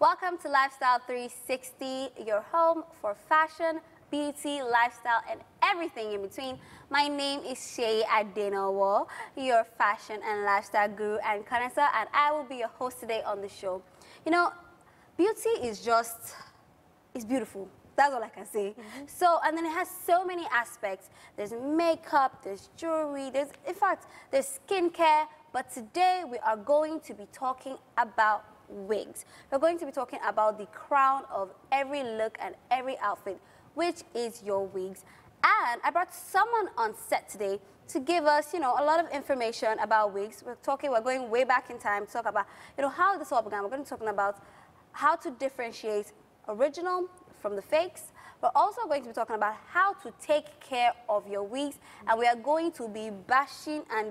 Welcome to Lifestyle 360, your home for fashion, beauty, lifestyle, and everything in between. My name is Shay Adenowo, your fashion and lifestyle guru and connoisseur, and I will be your host today on the show. You know, beauty is it's beautiful. That's all I can say. So, and then it has so many aspects. There's makeup, there's jewelry, in fact, there's skincare. But today we are going to be talking about wigs. We're going to be talking about the crown of every look and every outfit, which is your wigs. And I brought someone on set today to give us, a lot of information about wigs. We're going way back in time to talk about, how this all began. We're going to be talking about how to differentiate original from the fakes. We're also going to be talking about how to take care of your wigs, and we are going to be bashing and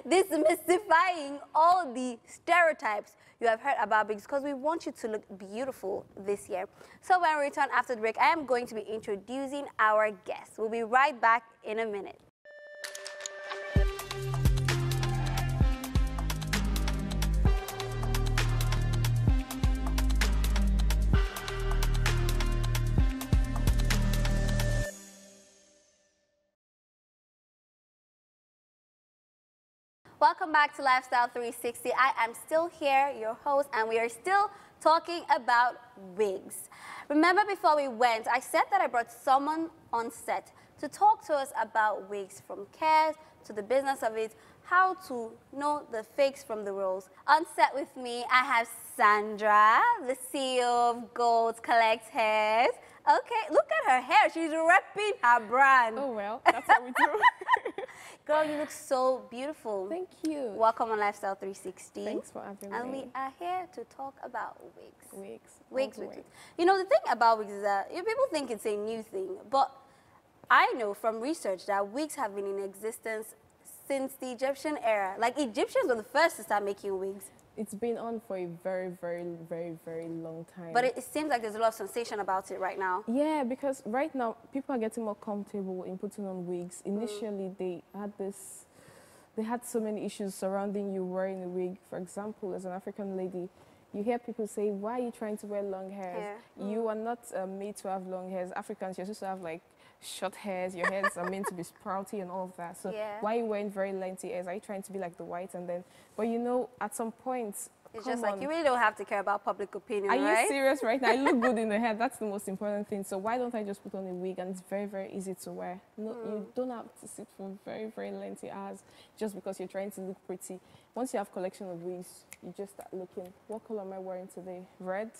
demystifying all the stereotypes you have heard about wigs, because we want you to look beautiful this year. So when we return after the break, I am going to be introducing our guests. We'll be right back in a minute. Welcome back to Lifestyle 360. I am still here, your host, and we are still talking about wigs. Remember, before we went, I said that I brought someone on set to talk to us about wigs, from care to the business of it, how to know the fakes from the reals. On set with me, I have Sandra, the CEO of Gold Collect Hairs. Okay, look at her hair. She's repping her brand. Oh, well, that's what we do. Girl, you look so beautiful. Thank you. Welcome on Lifestyle 360. Thanks for having me. And we are here to talk about wigs. Wigs. Wigs. You know, the thing about wigs is that people think it's a new thing, but I know from research that wigs have been in existence since the Egyptian era. Like, Egyptians were the first to start making wigs. It's been on for a very, very, very, very long time. But it seems like there's a lot of sensation about it right now. Yeah, because right now people are getting more comfortable in putting on wigs. Initially, they had so many issues surrounding you wearing a wig. For example, as an African lady, you hear people say, "Why are you trying to wear long hairs? You are not made to have long hairs. Africans, you're supposed to have like short hairs. Your hairs are meant to be sprouty and all of that. So why are you wearing very lengthy hairs? Are you trying to be like the whites?" And then, but at some point, it's just like, you really don't have to care about public opinion, right? Are you serious right now? I look good in the hair. That's the most important thing. So why don't I just put on a wig? And it's very, very easy to wear. No, you don't have to sit for very, very lengthy hours just because you're trying to look pretty. Once you have a collection of wigs, you just start looking. What color am I wearing today? Red,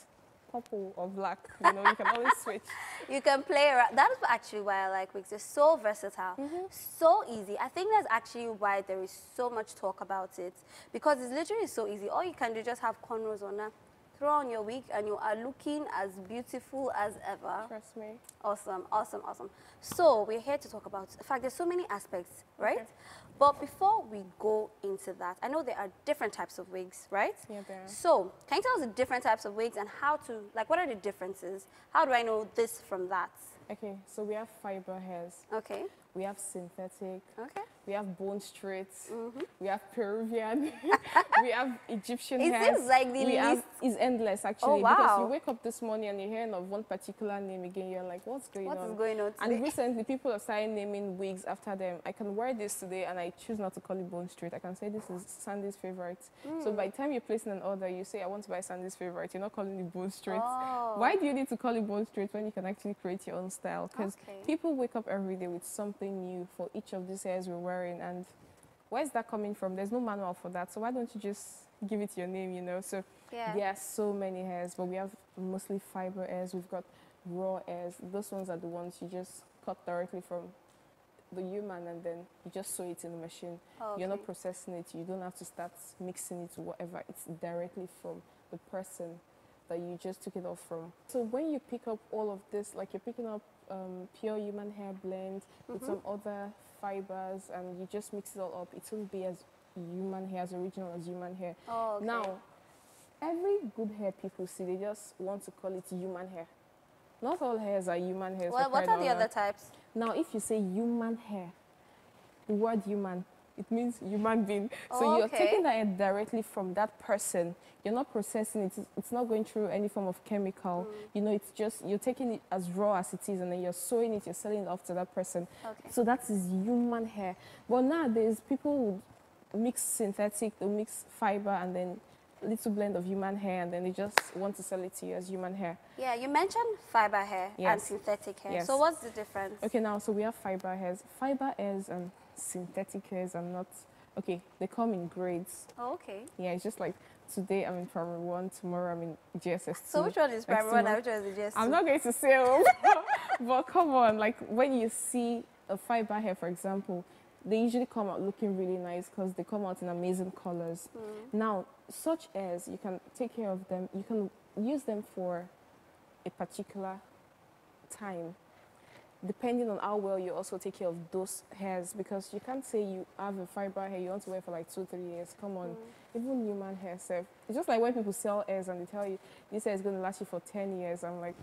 purple, or black? You can always switch. You can play around. That is actually why I like wigs. They're so versatile, so easy. I think that's actually why there is so much talk about it, because it's literally so easy. All you can do is just have cornrows on that, throw on your wig, and you are looking as beautiful as ever. Trust me. Awesome, awesome, awesome. So we're here to talk about, in fact, there's so many aspects, right? Okay. But before we go into that, I know there are different types of wigs, right? Yeah, there are. So can you tell us the different types of wigs and how to, what are the differences? How do I know this from that? Okay, so we have fiber hairs. Okay. We have synthetic. Okay. We have bone straight. We have Peruvian. We have Egyptian hairs. It seems like the list is endless, actually. Oh, wow. Because you wake up this morning and you're hearing of one particular name again. You're like, what's going on? What is going on today? And recently, people have started naming wigs after them. I can wear this today and I choose not to call it bone straight. I can say this is Sandy's favorite. So by the time you're placing an order, you say, I want to buy Sandy's favorite. You're not calling it bone straight. Oh. Why do you need to call it bone straight when you can actually create your own style? Because people wake up every day with something new for each of these hairs we're wearing, and where's that coming from? There's no manual for that, so why don't you just give it your name, So there are so many hairs, but we have mostly fiber hairs. We've got raw hairs. Those ones are the ones you just cut directly from the human, and then you just sew it in the machine. You're not processing it. You don't have to start mixing it or whatever. It's directly from the person that you just took it off from. So when you pick up all of this, like you're picking up pure human hair blend with some other fibers, and you just mix it all up, it will be as human hair, as original as human hair. Now, every good hair people see, they just want to call it human hair. Not all hairs are human hairs. Well, what are the other types? Now, if you say human hair, the word human, It means human being. So Oh, you're okay. taking that hair directly from that person. You're not processing it. It's not going through any form of chemical. You know, it's just, you're taking it as raw as it is, and then you're sewing it, you're selling it off to that person. Okay. So that is human hair. But nowadays, people would mix synthetic, they'll mix fiber, and then little blend of human hair, and then they just want to sell it to you as human hair. Yeah, you mentioned fiber hair and synthetic hair. Yes. So what's the difference? Okay, now, so we have fiber hairs. Fiber hairs and synthetic hairs are not, okay, they come in grades. Oh, okay. Yeah, it's just like today I'm in primary 1, tomorrow I'm in GSS 2. So which one is primary 1 and which one is GSS 2? I'm not going to say, but come on, like when you see a fiber hair, for example, they usually come out looking really nice because they come out in amazing colors. Now, such as you can take care of them, you can use them for a particular time, depending on how well you also take care of those hairs, because you can't say you have a fiber hair you want to wear for like 2-3 years. Come on, even human hair self. It's just like when people sell hairs and they tell you this hair is going to last you for 10 years. I'm like,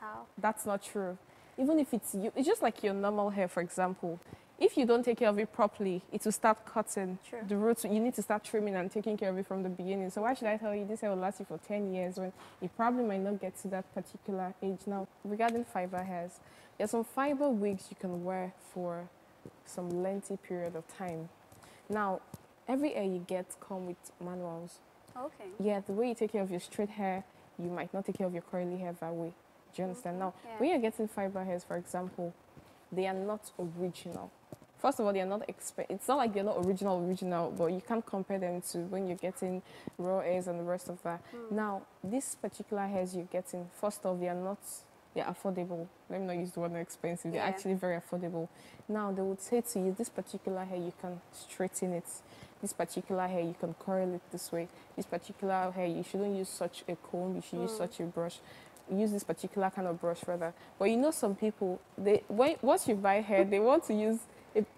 how? That's not true. Even if it's you, it's just like your normal hair, for example. If you don't take care of it properly, it will start cutting. True. The roots. You need to start trimming and taking care of it from the beginning. So why should I tell you this hair will last you for 10 years when you probably might not get to that particular age? Now, regarding fiber hairs, there's some fiber wigs you can wear for some lengthy period of time. Now, every hair you get come with manuals. Okay. Yeah, the way you take care of your straight hair, you might not take care of your curly hair that way. Do you understand? Now, when you're getting fiber hairs, for example, they are not original. First of all, they are not it's not like they're not original, but you can't compare them to when you're getting raw hairs and the rest of that. Now, these particular hairs you're getting, first off, they're affordable. Let me not use the word expensive. They're actually very affordable. Now, they would say to you, this particular hair, you can straighten it. This particular hair, you can curl it this way. This particular hair, you shouldn't use such a comb. You should use such a brush. Use this particular kind of brush rather. But you know, some people, once you buy hair, they want to use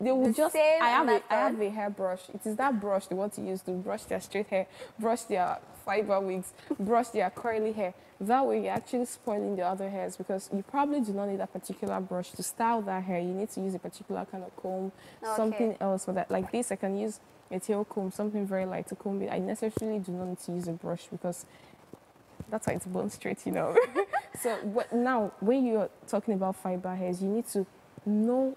they will just I have a hairbrush. It is that brush they want to use to brush their straight hair, brush their fiber wigs, brush their curly hair. That way you're actually spoiling the other hairs, because you probably do not need a particular brush to style that hair. You need to use a particular kind of comb, something else for that. Like this, I can use a tail comb, something very light to comb it. I necessarily do not need to use a brush because that's why it's bone straight, you know. So now, when you're talking about fiber hairs, you need to know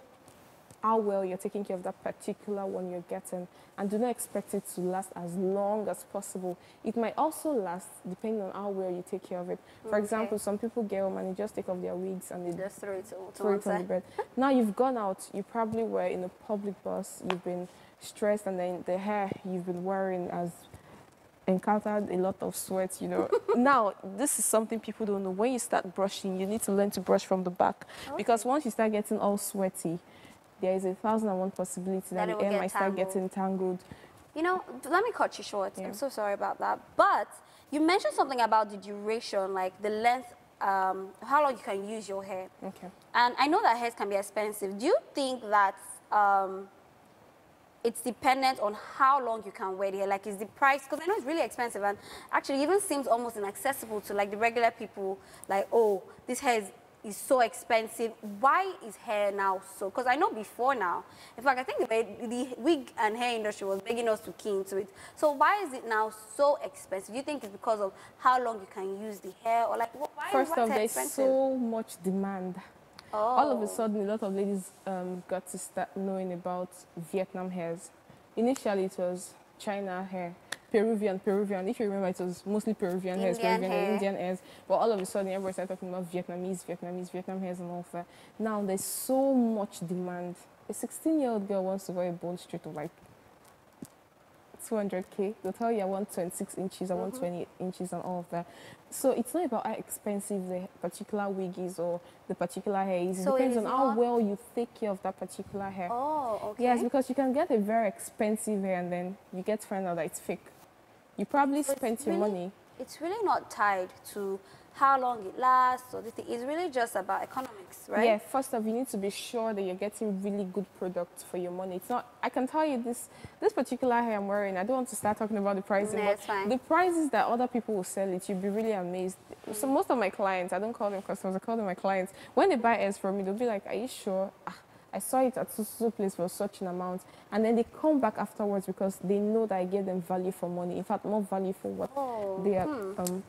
how well you're taking care of that particular one you're getting, and do not expect it to last as long as possible. It might also last depending on how well you take care of it. For example, some people get home and they just take off their wigs and they just throw it on the bed. Now you've gone out, you probably were in a public bus, you've been stressed, and then the hair you've been wearing has encountered a lot of sweat, you know. Now, this is something people don't know. When you start brushing, you need to learn to brush from the back, because once you start getting all sweaty, there is 1,001 possibility that the hair might start getting tangled. You know, let me cut you short. I'm so sorry about that. But you mentioned something about the duration, like the length, how long you can use your hair. Okay. And I know that hairs can be expensive. Do you think that it's dependent on how long you can wear the hair? Like, is the price, because I know it's really expensive and actually even seems almost inaccessible to like the regular people, like, oh, this hair is so expensive. Why is hair now so? Because I know before now, in fact, I think the wig and hair industry was begging us to key into it. So why is it now so expensive? Do you think it's because of how long you can use the hair, or like why? First off, there's so much demand. All of a sudden, a lot of ladies got to start knowing about Vietnam hairs. Initially, it was China hair. Peruvian. If you remember, it was mostly Peruvian hairs, Indian hairs. But all of a sudden, everybody started talking about Vietnam hairs and all that. Now, there's so much demand. A 16-year-old girl wants to wear a bold straight of like 200K. They'll tell you I want 26 inches, I want 28 inches and all of that. So it's not about how expensive the particular wig is or the particular hair is. It depends on how well you take care of that particular hair. Oh, okay. Yes, because you can get a very expensive hair and then you get to find out that it's fake. You probably spent your money. It's really not tied to how long it lasts or this thing. It's really just about economics, right? Yeah, first off, you need to be sure that you're getting really good products for your money. It's not, I can tell you this particular hair I'm wearing, I don't want to start talking about the pricing, but the prices that other people will sell it, you'll be really amazed. So most of my clients, I don't call them customers, I call them my clients. When they buy hairs from me, they'll be like, are you sure? I saw it at so place for such an amount, and then they come back afterwards because they know that I gave them value for money. In fact, more value for what they are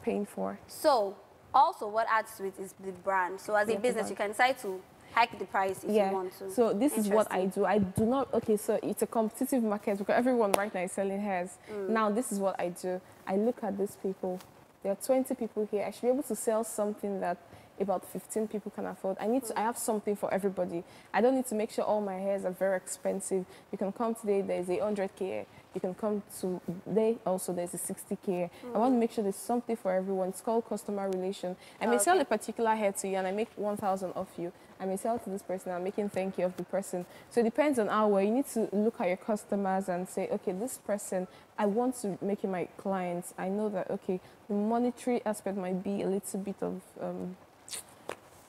paying for. So, also what adds to it is the brand. So, as a business, you can decide to hike the price if you want to. So this is what I do. I do not, okay, so it's a competitive market because everyone right now is selling hairs. Now, this is what I do. I look at these people. There are 20 people here. I should be able to sell something that about 15 people can afford. I have something for everybody. I don't need to make sure all my hairs are very expensive. You can come today, there's a 100K hair. You can come today, also there's a 60K hair. I want to make sure there's something for everyone. It's called customer relation. I may sell a particular hair to you and I make 1,000 off you. I may sell to this person, I'm making thank you of the person. So it depends on our way. You need to look at your customers and say, okay, this person, I want to make you my client. I know that, okay, the monetary aspect might be a little bit of,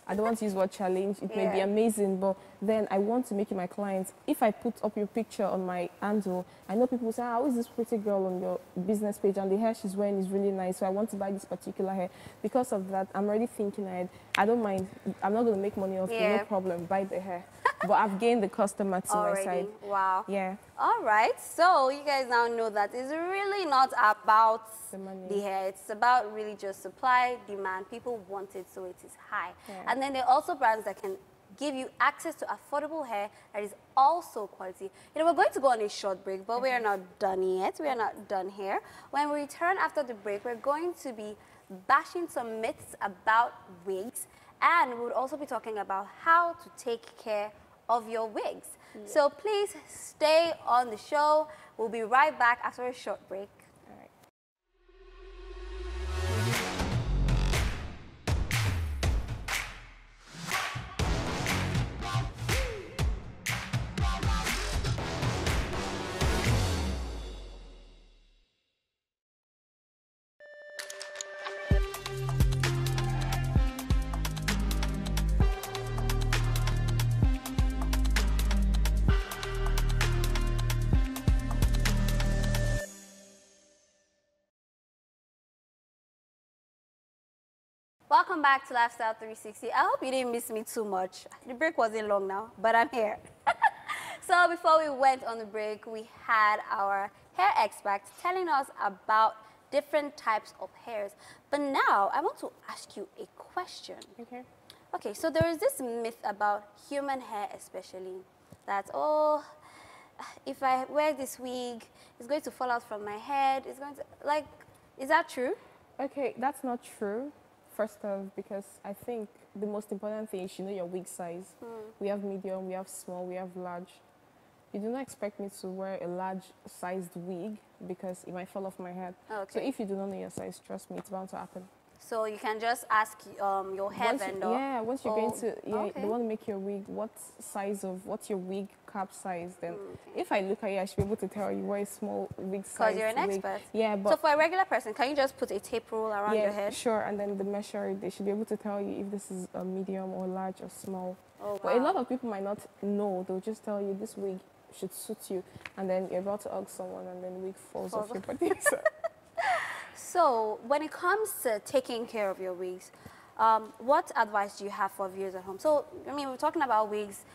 I don't want to use the word challenge. It may be amazing, but then I want to make you my client. If I put up your picture on my handle, I know people say, who is this pretty girl on your business page? And the hair she's wearing is really nice, so I want to buy this particular hair. Because of that, I'm already thinking ahead. I don't mind. I'm not going to make money off you, no problem. Buy the hair. But I've gained the customer to my side. Wow. Yeah. All right. So you guys now know that it's really not about the hair. It's about really just supply, demand. People want it, so it is high. And then there are also brands that can give you access to affordable hair that is also quality. You know, we're going to go on a short break, but we are not done yet. We are not done here. When we return after the break, we're going to be bashing some myths about wigs, and we would also be talking about how to take care of your wigs. So please stay on the show. We'll be right back after a short break. Welcome back to Lifestyle 360. I hope you didn't miss me too much. The break wasn't long now, but I'm here. So before we went on the break, we had our hair expert telling us about different types of hairs. But now I want to ask you a question. Okay, so there is this myth about human hair especially, that, oh, if I wear this wig, it's going to fall out from my head. It's going to, like, is that true? Okay, that's not true. First off, because I think the most important thing is you know your wig size. We have medium, we have small, we have large. You do not expect me to wear a large sized wig because it might fall off my head. So if you do not know your size, trust me, it's bound to happen. So you can just ask your hair vendor. Once you're going to, they want to make your wig, what's your wig cap size, then if I look at you, I should be able to tell you what is small wig size. Because you're an expert. Yeah, but so for a regular person, can you just put a tape rule around your head? Sure, and then the measure, they should be able to tell you if this is a medium or large or small. But a lot of people might not know. They'll just tell you this wig should suit you, and then you're about to hug someone, and then the wig falls off your body. So when it comes to taking care of your wigs, what advice do you have for viewers at home? So, I mean, we're talking about wigs.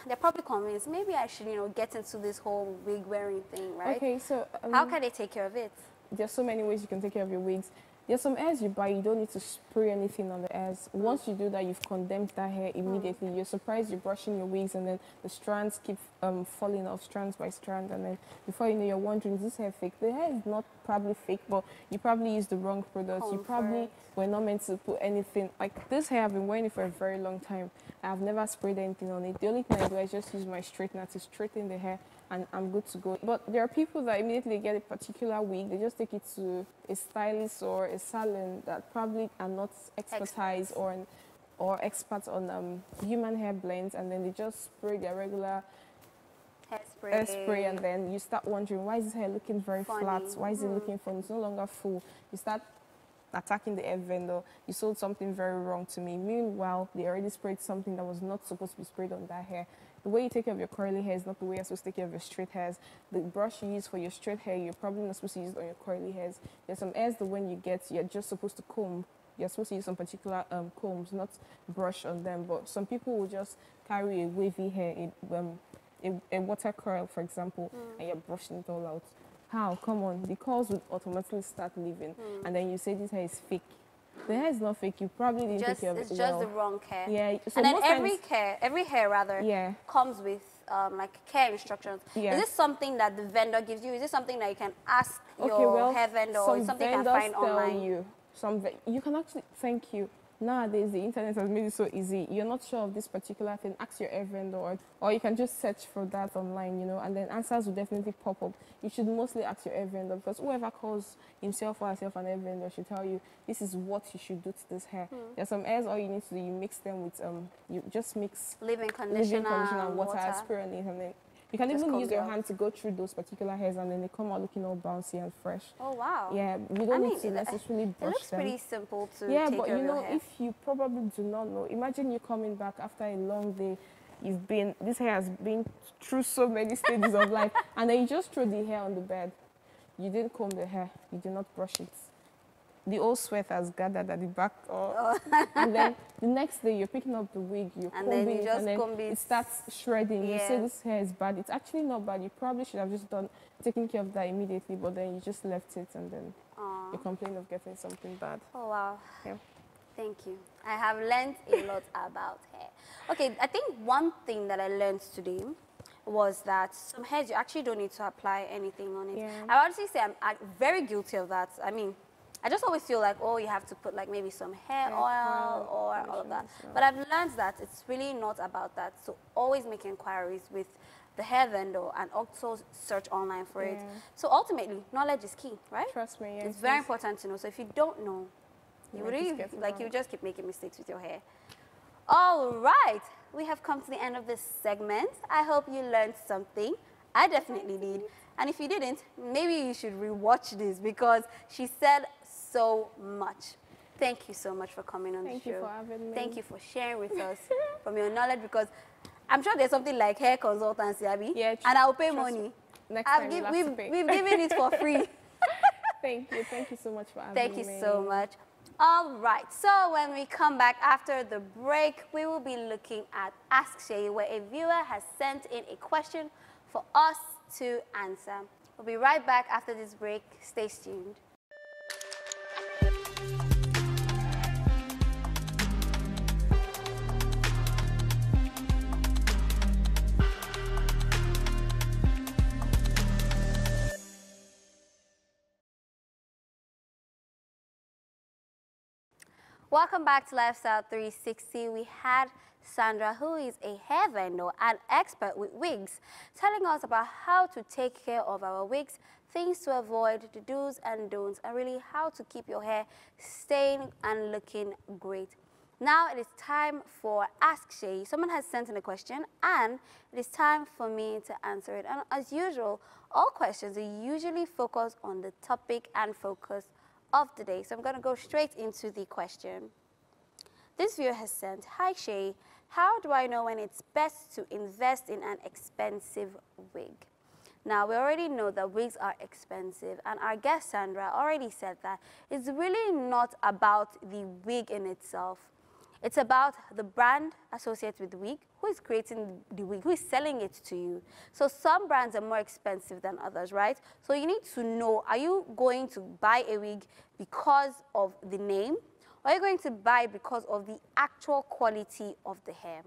They're probably convinced, maybe I should, get into this whole wig wearing thing, right? Okay, so... how can they take care of it? There's so many ways you can take care of your wigs. There's some hairs you buy, you don't need to spray anything on the hairs. Once you do that, you've condemned that hair immediately. You're surprised you're brushing your wigs and then the strands keep falling off strands by strand, and then before you know, you're wondering, is this hair fake? The hair is not probably fake, but you probably used the wrong products. You probably were not meant to put anything. Like this hair, I've been wearing it for a very long time. I've never sprayed anything on it. The only thing I do is just use my straightener to straighten the hair, and I'm good to go. But there are people that immediately get a particular wig, they just take it to a stylist or a salon that probably are not expertise or experts on human hair blends, and then they just spray their regular hairspray, and then you start wondering, why is this hair looking very flat? Why is it looking funny? It's no longer full. You start attacking the hair vendor. You sold something very wrong to me. Meanwhile, they already sprayed something that was not supposed to be sprayed on that hair. The way you take care of your curly hair is not the way you're supposed to take care of your straight hairs. The brush you use for your straight hair, you're probably not supposed to use it on your curly hairs. There's some hairs that when you get, you're just supposed to comb you're supposed to use some particular combs, not brush on them. But some people will just carry a wavy hair, a water curl, for example, and you're brushing it all out. How? Come on, the curls would automatically start leaving, and then you say this hair is fake. The hair is not fake. You probably didn't take care of it well. It's just the wrong care. Yeah. So and then every hair rather, yeah, comes with like care instructions. Yeah. Is this something that the vendor gives you? Is this something that you can ask your hair vendor, or is something you can find online? You can actually, thank you. Nowadays, the internet has made it so easy. You're not sure of this particular thing, ask your hair vendor, or you can just search for that online, you know, and then answers will definitely pop up. You should mostly ask your hair vendor, because whoever calls himself or herself an hair vendor should tell you, this is what you should do to this hair. There's some hairs, all you need to do, you mix them with, you just mix leave-in conditioner and water, spray on it, and then you can even use your hand to go through those particular hairs, and then they come out looking all bouncy and fresh. Oh, wow. Yeah, you don't need to necessarily brush them. It looks pretty simple to take but care you of know, your hair. If you probably do not know, imagine you coming back after a long day. This hair has been through so many stages of life, and then you just throw the hair on the bed. You didn't comb the hair. You did not brush it. The old sweat has gathered at the back, and then the next day you're picking up the wig, you're combing it, and then it starts shredding. You say this hair is bad. It's actually not bad. You probably should have just taken care of that immediately, but then you just left it, and then you complain of getting something bad. Oh, wow. Yeah. Thank you. I have learned a lot about hair. Okay, I think one thing that I learned today was that some hairs you actually don't need to apply anything on it. Yeah. I would honestly say I'm very guilty of that. I mean, I just always feel like, oh, you have to put like maybe some hair oil or all of that. But I've learned that it's really not about that. So always make inquiries with the hair vendor and also search online for it. So ultimately, knowledge is key, right? Trust me, yes. It's very important to know. So if you don't know, you just keep making mistakes with your hair. All right, we have come to the end of this segment. I hope you learned something. I definitely did. And if you didn't, maybe you should rewatch this, because she said so much. Thank you so much for coming on the show. Thank you for having me. Thank you for sharing with us from your knowledge, because I'm sure there's something like hair consultancy, Abby. Yeah, and I'll pay money. Next time we'll have to pay. We've given it for free. Thank you so much for having me. Thank you so much. All right, so when we come back after the break, we will be looking at Ask Shay, where a viewer has sent in a question for us to answer. We'll be right back after this break. Stay tuned. Welcome back to Lifestyle 360. We had Sandra, who is a hair vendor and expert with wigs, telling us about how to take care of our wigs, things to avoid, the do's and don'ts, and really how to keep your hair staying and looking great. Now it is time for Ask Shay. Someone has sent in a question, and it is time for me to answer it. And as usual, all questions are usually focused on the topic and focus of the day. So I'm going to go straight into the question. This viewer has sent, "Hi Shay, how do I know when it's best to invest in an expensive wig?" Now, we already know that wigs are expensive, and our guest Sandra already said that it's really not about the wig in itself. It's about the brand associated with the wig, who is creating the wig, who is selling it to you. So some brands are more expensive than others, right? So you need to know, are you going to buy a wig because of the name, or are you going to buy because of the actual quality of the hair?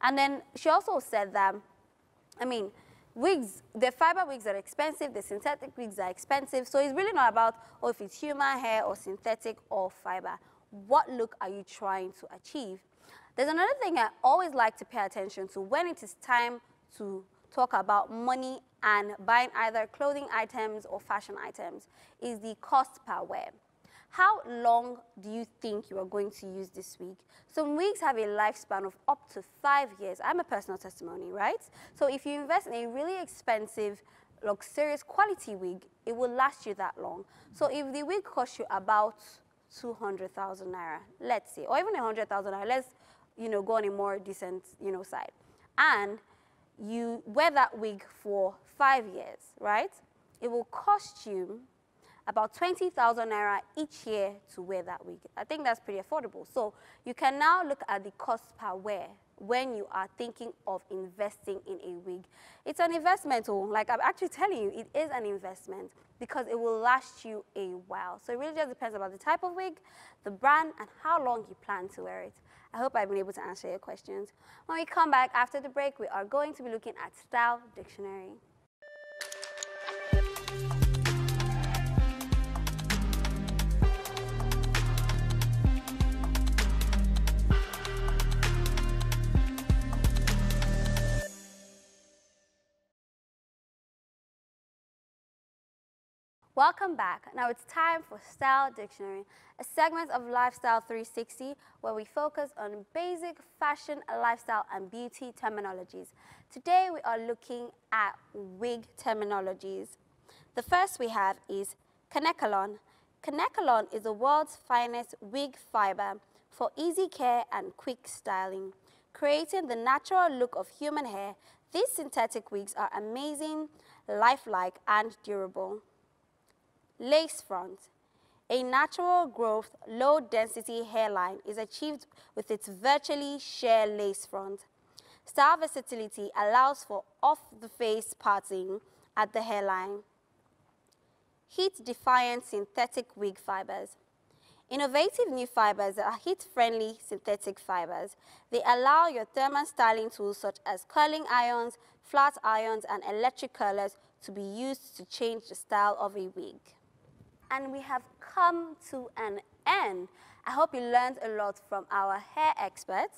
And then she also said that, I mean, wigs, the fiber wigs are expensive, the synthetic wigs are expensive, so it's really not about, oh, if it's human hair or synthetic or fiber. What look are you trying to achieve? There's another thing I always like to pay attention to when it is time to talk about money and buying either clothing items or fashion items, is the cost per wear. How long do you think you are going to use this wig? Some wigs have a lifespan of up to 5 years. I'm a personal testimony, right? So if you invest in a really expensive, luxurious quality wig, it will last you that long. So if the wig costs you about 200,000 naira, let's say, or even 100,000 naira, let's, go on a more decent, side, and you wear that wig for 5 years, right? It will cost you about 20,000 naira each year to wear that wig. I think that's pretty affordable. So you can now look at the cost per wear when you are thinking of investing in a wig. It's an investment, like I'm actually telling you, it is an investment because it will last you a while. So it really just depends about the type of wig, the brand, and how long you plan to wear it. I hope I've been able to answer your questions. When we come back after the break, we are going to be looking at Style Dictionary. Welcome back. Now it's time for Style Dictionary, a segment of Lifestyle 360 where we focus on basic fashion, lifestyle, and beauty terminologies. Today we are looking at wig terminologies. The first we have is Kanekalon. Kanekalon is the world's finest wig fiber for easy care and quick styling. Creating the natural look of human hair, these synthetic wigs are amazing, lifelike, and durable. Lace front. A natural growth, low-density hairline is achieved with its virtually sheer lace front. Style versatility allows for off-the-face parting at the hairline. Heat-defiant synthetic wig fibers. Innovative new fibers that are heat-friendly synthetic fibers. They allow your thermal styling tools such as curling irons, flat irons, and electric curlers to be used to change the style of a wig. And we have come to an end. I hope you learned a lot from our hair expert.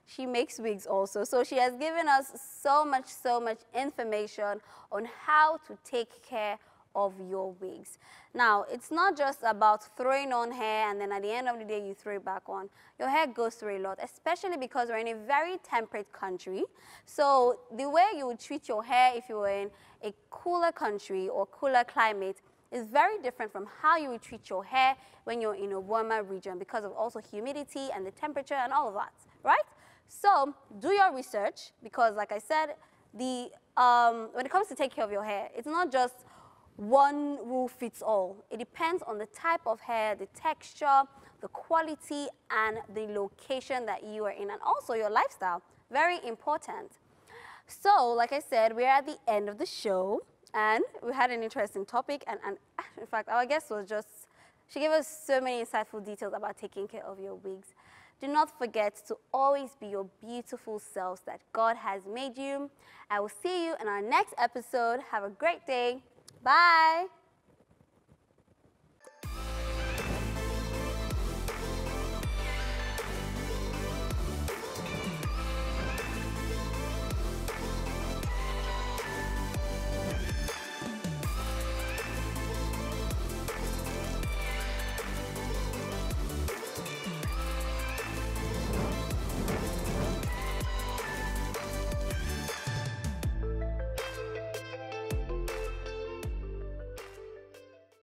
She makes wigs also, so she has given us so much information on how to take care of your wigs. Now, it's not just about throwing on hair and then at the end of the day you throw it back on. Your hair goes through a lot, especially because we're in a very temperate country. So the way you would treat your hair if you were in a cooler country or cooler climate is very different from how you would treat your hair when you're in a warmer region because of also humidity and the temperature and all of that, right? So do your research because, like I said, when it comes to take care of your hair, it's not just one rule fits all. It depends on the type of hair, the texture, the quality, and the location that you are in, and also your lifestyle. Very important. So, like I said, we're at the end of the show. And we had an interesting topic, and in fact, our guest was she gave us so many insightful details about taking care of your wigs. Do not forget to always be your beautiful selves that God has made you. I will see you in our next episode. Have a great day. Bye.